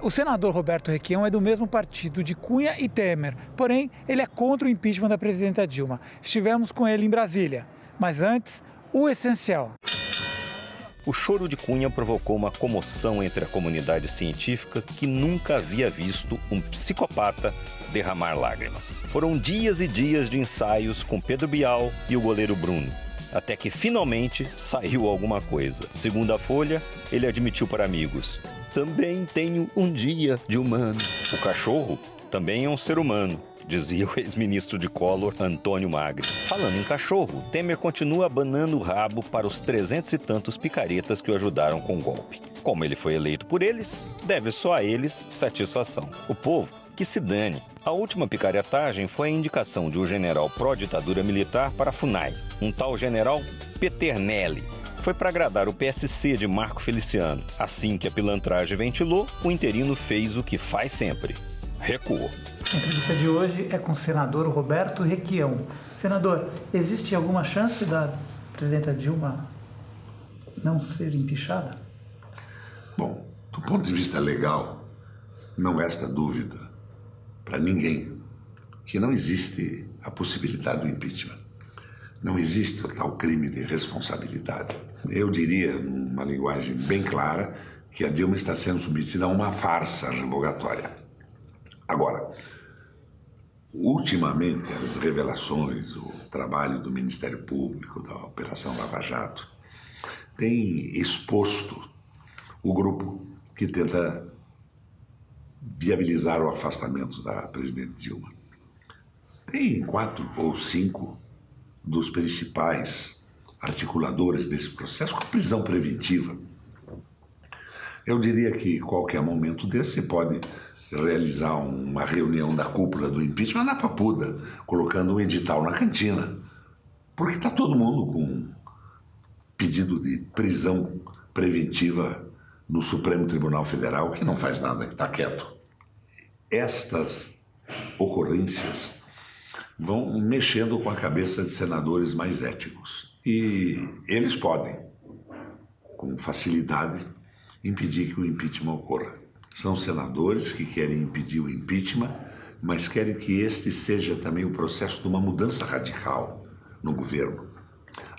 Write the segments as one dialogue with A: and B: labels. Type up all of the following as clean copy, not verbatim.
A: O senador Roberto Requião é do mesmo partido de Cunha e Temer, porém ele é contra o impeachment da presidenta Dilma. Estivemos com ele em Brasília, mas antes, o essencial.
B: O choro de Cunha provocou uma comoção entre a comunidade científica que nunca havia visto um psicopata derramar lágrimas. Foram dias e dias de ensaios com Pedro Bial e o goleiro Bruno, até que finalmente saiu alguma coisa. Segundo a Folha, ele admitiu para amigos: também tenho um dia de humano. O cachorro também é um ser humano, dizia o ex-ministro de Collor, Antônio Magri. Falando em cachorro, Temer continua abanando o rabo para os 300 e tantos picaretas que o ajudaram com o golpe. Como ele foi eleito por eles, deve só a eles satisfação. O povo, que se dane. A última picaretagem foi a indicação de um general pró-ditadura militar para a FUNAI, um tal general Peternelli. Foi para agradar o PSC de Marco Feliciano. Assim que a pilantragem ventilou, o interino fez o que faz sempre: recuou.
A: A entrevista de hoje é com o senador Roberto Requião. Senador, existe alguma chance da presidenta Dilma não ser empichada?
C: Bom, do ponto de vista legal, não resta dúvida para ninguém que não existe a possibilidade do impeachment. Não existe o tal crime de responsabilidade. Eu diria, numa linguagem bem clara, que a Dilma está sendo submetida a uma farsa revogatória. Agora, ultimamente, as revelações, o trabalho do Ministério Público, da Operação Lava Jato, tem exposto o grupo que tenta viabilizar o afastamento da presidente Dilma. Tem 4 ou 5 dos principais articuladores desse processo com prisão preventiva. Eu diria que qualquer momento desse se pode realizar uma reunião da cúpula do impeachment na Papuda, colocando um edital na cantina, porque está todo mundo com pedido de prisão preventiva no Supremo Tribunal Federal, que não faz nada, que está quieto. Estas ocorrências vão mexendo com a cabeça de senadores mais éticos. E eles podem, com facilidade, impedir que o impeachment ocorra. São senadores que querem impedir o impeachment, mas querem que este seja também o processo de uma mudança radical no governo.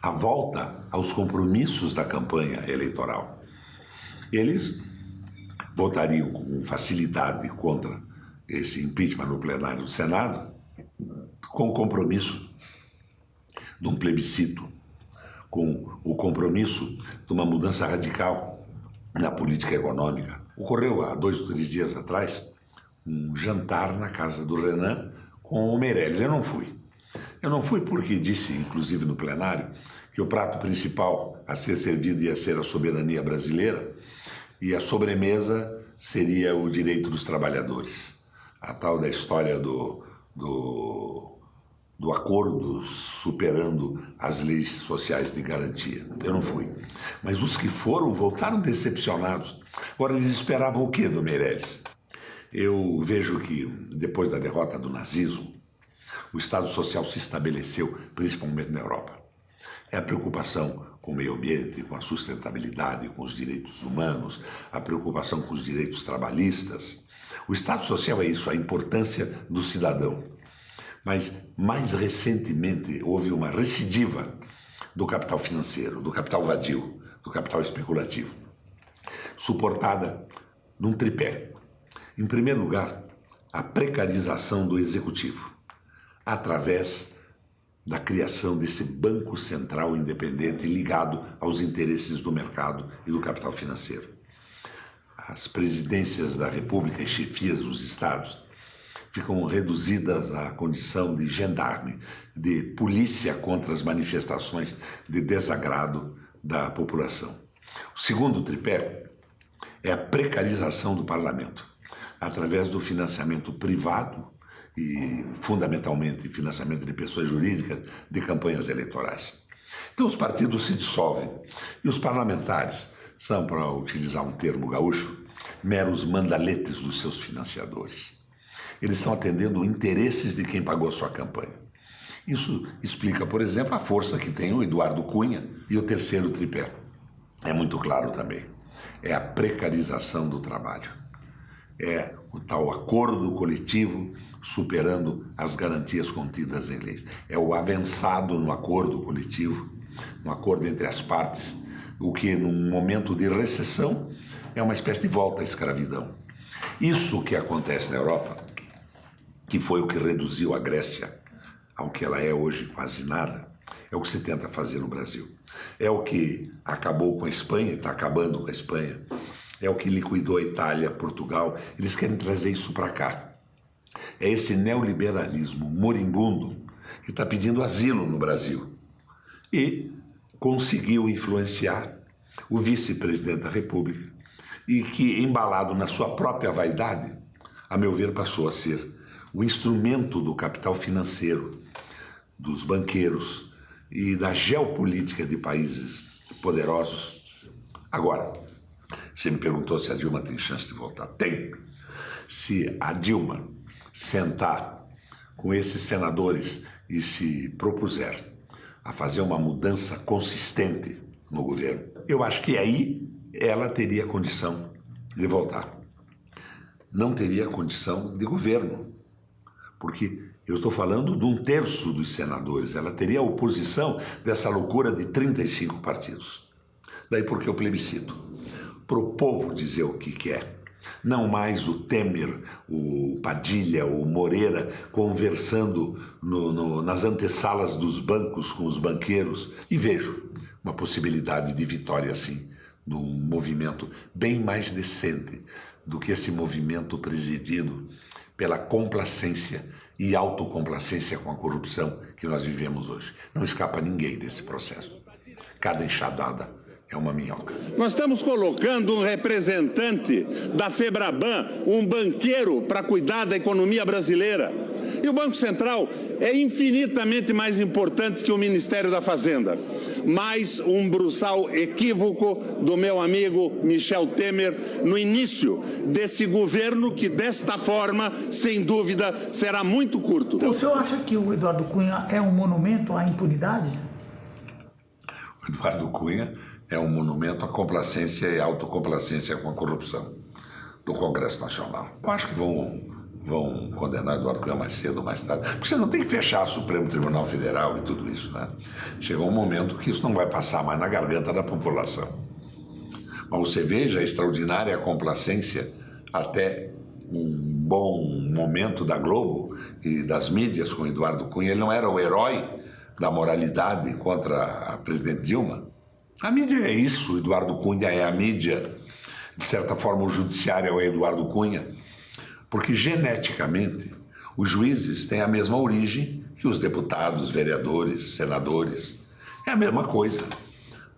C: A volta aos compromissos da campanha eleitoral. Eles votariam com facilidade contra esse impeachment no plenário do Senado, com o compromisso de um plebiscito, com o compromisso de uma mudança radical na política econômica. Ocorreu há 2 ou 3 dias atrás um jantar na casa do Renan com o Meirelles. Eu não fui. Eu não fui porque disse, inclusive no plenário, que o prato principal a ser servido ia ser a soberania brasileira e a sobremesa seria o direito dos trabalhadores. A tal da história do acordo superando as leis sociais de garantia. Eu não fui. Mas os que foram voltaram decepcionados. Agora, eles esperavam o quê do Meirelles? Eu vejo que, depois da derrota do nazismo, o Estado Social se estabeleceu, principalmente na Europa. É a preocupação com o meio ambiente, com a sustentabilidade, com os direitos humanos, a preocupação com os direitos trabalhistas. O Estado Social é isso, a importância do cidadão. Mas, mais recentemente, houve uma recidiva do capital financeiro, do capital vadio, do capital especulativo, suportada num tripé. Em primeiro lugar, a precarização do executivo, através da criação desse banco central independente ligado aos interesses do mercado e do capital financeiro. As presidências da República e chefias dos estados ficam reduzidas à condição de gendarme, de polícia contra as manifestações de desagrado da população. O segundo tripé é a precarização do parlamento, através do financiamento privado e, fundamentalmente, financiamento de pessoas jurídicas de campanhas eleitorais. Então os partidos se dissolvem e os parlamentares são, para utilizar um termo gaúcho, meros mandaletes dos seus financiadores. Eles estão atendendo interesses de quem pagou a sua campanha. Isso explica, por exemplo, a força que tem o Eduardo Cunha e o terceiro tripé. É muito claro também. É a precarização do trabalho. é o tal acordo coletivo superando as garantias contidas em leis. É o avançado no acordo coletivo, no acordo entre as partes, o que num momento de recessão é uma espécie de volta à escravidão. Isso que acontece na Europa, que foi o que reduziu a Grécia ao que ela é hoje, quase nada, é o que se tenta fazer no Brasil. É o que acabou com a Espanha, está acabando com a Espanha, é o que liquidou a Itália, Portugal. Eles querem trazer isso para cá. É esse neoliberalismo moribundo que está pedindo asilo no Brasil e conseguiu influenciar o vice-presidente da República e que, embalado na sua própria vaidade, a meu ver, passou a ser o instrumento do capital financeiro, dos banqueiros e da geopolítica de países poderosos. Agora, você me perguntou se a Dilma tem chance de voltar. Tem. Se a Dilma sentar com esses senadores e se propuser a fazer uma mudança consistente no governo, eu acho que aí ela teria condição de voltar. Não teria condição de governo, porque eu estou falando de 1/3 dos senadores. Ela teria a oposição dessa loucura de 35 partidos. Daí porque o plebiscito, para o povo dizer o que quer. Não mais o Temer, o Padilha, o Moreira conversando nas antessalas dos bancos com os banqueiros. E vejo uma possibilidade de vitória, assim, de um movimento bem mais decente do que esse movimento presidido pela complacência e autocomplacência com a corrupção que nós vivemos hoje. Não escapa ninguém desse processo. Cada enxadada é uma minhoca.
D: Nós estamos colocando um representante da Febraban, um banqueiro, para cuidar da economia brasileira. E o Banco Central é infinitamente mais importante que o Ministério da Fazenda. Mais um brutal equívoco do meu amigo Michel Temer no início desse governo que, desta forma, sem dúvida, será muito curto.
E: Então, o senhor acha que o Eduardo Cunha é um monumento à impunidade?
C: O Eduardo Cunha é um monumento à complacência e autocomplacência com a corrupção do Congresso Nacional. Eu acho que vão condenar Eduardo Cunha mais cedo ou mais tarde. Porque você não tem que fechar o Supremo Tribunal Federal e tudo isso, né? Chegou um momento que isso não vai passar mais na garganta da população. Mas você veja a extraordinária complacência até um bom momento da Globo e das mídias com Eduardo Cunha. Ele não era o herói da moralidade contra a presidente Dilma. A mídia é isso, Eduardo Cunha é a mídia. De certa forma, o judiciário é o Eduardo Cunha, porque geneticamente os juízes têm a mesma origem que os deputados, vereadores, senadores. É a mesma coisa.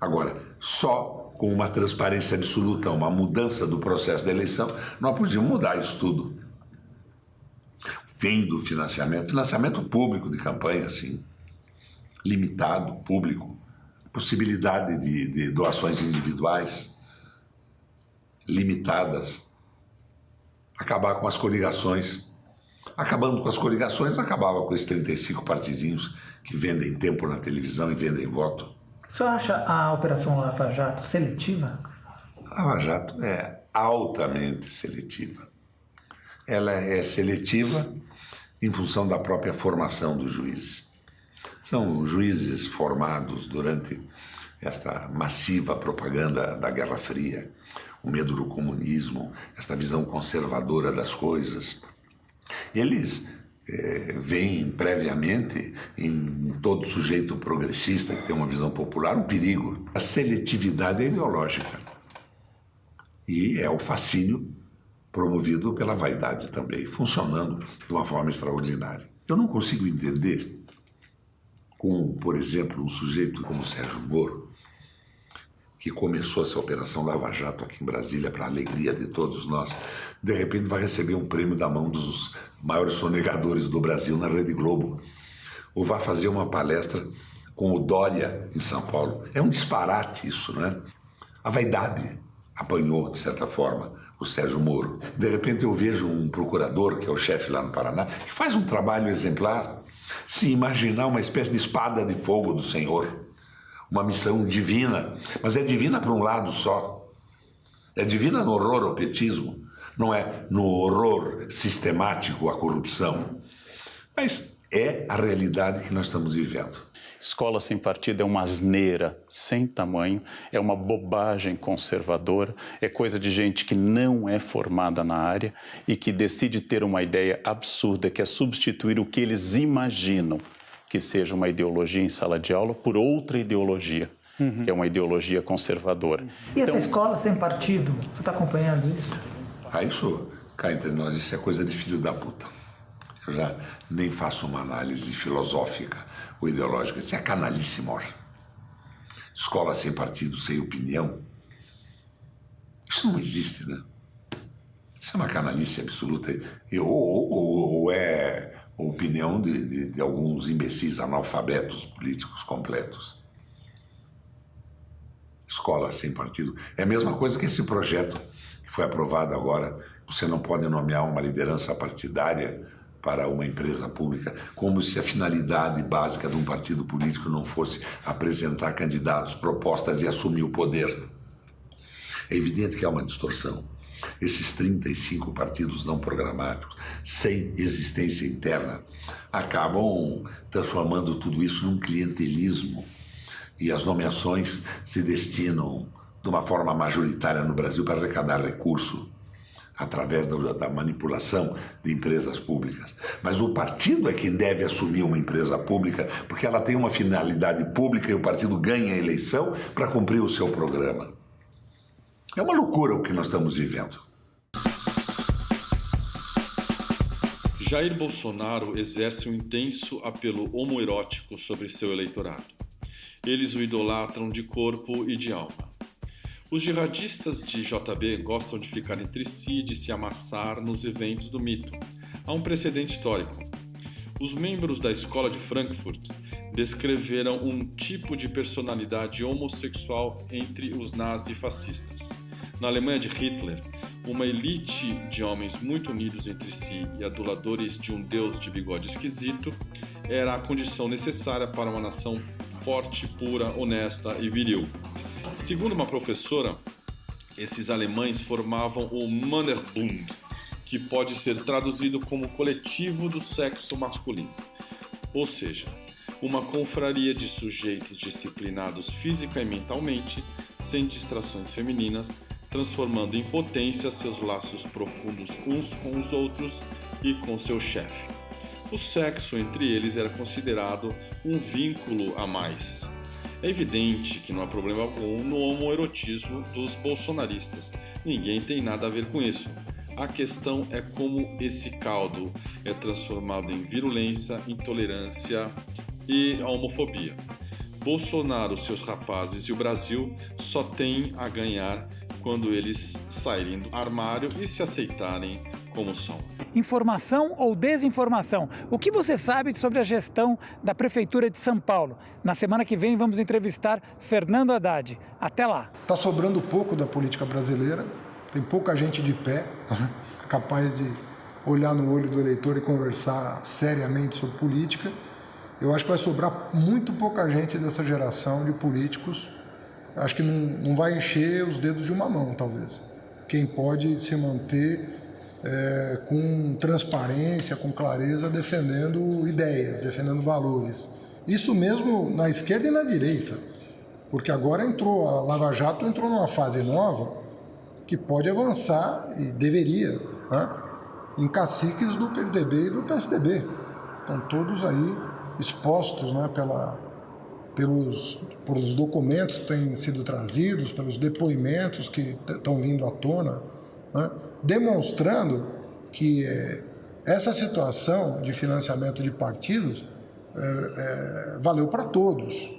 C: Agora, só com uma transparência absoluta, uma mudança do processo da eleição, nós podíamos mudar isso tudo. Fim do financiamento público de campanha, assim, limitado, público. Possibilidade de doações individuais limitadas, acabar com as coligações. Acabando com as coligações, acabava com esses 35 partidinhos que vendem tempo na televisão e vendem voto.
E: O senhor acha a Operação Lava Jato seletiva?
C: A Lava Jato é altamente seletiva. Ela é seletiva em função da própria formação dos juízes. São juízes formados durante esta massiva propaganda da Guerra Fria, o medo do comunismo, esta visão conservadora das coisas. Eles veem previamente em todo sujeito progressista que tem uma visão popular um perigo. A seletividade é ideológica e é o fascínio promovido pela vaidade também, funcionando de uma forma extraordinária. Eu não consigo entender com, por exemplo, um sujeito como Sérgio Moro, que começou essa Operação Lava Jato aqui em Brasília para a alegria de todos nós, de repente vai receber um prêmio da mão dos maiores sonegadores do Brasil na Rede Globo, ou vai fazer uma palestra com o Dória em São Paulo. É um disparate isso, né? A vaidade apanhou, de certa forma, o Sérgio Moro. De repente eu vejo um procurador, que é o chefe lá no Paraná, que faz um trabalho exemplar, se imaginar uma espécie de espada de fogo do Senhor, uma missão divina, mas é divina para um lado só. É divina no horror ao petismo, não é no horror sistemático à corrupção, mas é a realidade que nós estamos vivendo.
F: Escola sem partido é uma asneira sem tamanho, é uma bobagem conservadora, é coisa de gente que não é formada na área e que decide ter uma ideia absurda, que é substituir o que eles imaginam que seja uma ideologia em sala de aula por outra ideologia, que é uma ideologia conservadora.
E: E essa escola sem partido, você está acompanhando isso?
C: Isso, cá entre nós, isso é coisa de filho da puta. Eu já nem faço uma análise filosófica ou ideológica. Isso é canalice mor. Escola sem partido, sem opinião. Isso não existe, né? Isso é uma canalice absoluta. Ou é a opinião de alguns imbecis analfabetos políticos completos. Escola sem partido. É a mesma coisa que esse projeto que foi aprovado agora. Você não pode nomear uma liderança partidária para uma empresa pública, como se a finalidade básica de um partido político não fosse apresentar candidatos, propostas e assumir o poder. É evidente que há uma distorção. Esses 35 partidos não programáticos, sem existência interna, acabam transformando tudo isso num clientelismo. E as nomeações se destinam de uma forma majoritária no Brasil para arrecadar recurso através da manipulação de empresas públicas. Mas o partido é quem deve assumir uma empresa pública, porque ela tem uma finalidade pública e o partido ganha a eleição para cumprir o seu programa. É uma loucura o que nós estamos vivendo.
G: Jair Bolsonaro exerce um intenso apelo homoerótico sobre seu eleitorado. Eles o idolatram de corpo e de alma. Os jihadistas de JB gostam de ficar entre si e de se amassar nos eventos do mito. Há um precedente histórico. Os membros da Escola de Frankfurt descreveram um tipo de personalidade homossexual entre os nazifascistas. Na Alemanha de Hitler, uma elite de homens muito unidos entre si e aduladores de um deus de bigode esquisito era a condição necessária para uma nação forte, pura, honesta e viril. Segundo uma professora, esses alemães formavam o Männerbund, que pode ser traduzido como coletivo do sexo masculino. Ou seja, uma confraria de sujeitos disciplinados física e mentalmente, sem distrações femininas, transformando em potência seus laços profundos uns com os outros e com seu chefe. O sexo entre eles era considerado um vínculo a mais. É evidente que não há problema algum no homoerotismo dos bolsonaristas. Ninguém tem nada a ver com isso. A questão é como esse caldo é transformado em virulência, intolerância e homofobia. Bolsonaro, seus rapazes e o Brasil só têm a ganhar quando eles saírem do armário e se aceitarem como são.
A: Informação ou desinformação? O que você sabe sobre a gestão da Prefeitura de São Paulo? Na semana que vem vamos entrevistar Fernando Haddad. Até lá.
H: Está sobrando pouco da política brasileira, tem pouca gente de pé, capaz de olhar no olho do eleitor e conversar seriamente sobre política. Eu acho que vai sobrar muito pouca gente dessa geração de políticos. Acho que não vai encher os dedos de uma mão, talvez. Quem pode se manter com transparência, com clareza, defendendo ideias, defendendo valores. Isso mesmo na esquerda e na direita, porque agora a Lava Jato entrou numa fase nova que pode avançar e deveria, né, em caciques do PMDB e do PSDB. Estão todos aí expostos, né, pelos documentos que têm sido trazidos, pelos depoimentos que estão vindo à tona, né, demonstrando que essa situação de financiamento de partidos valeu para todos.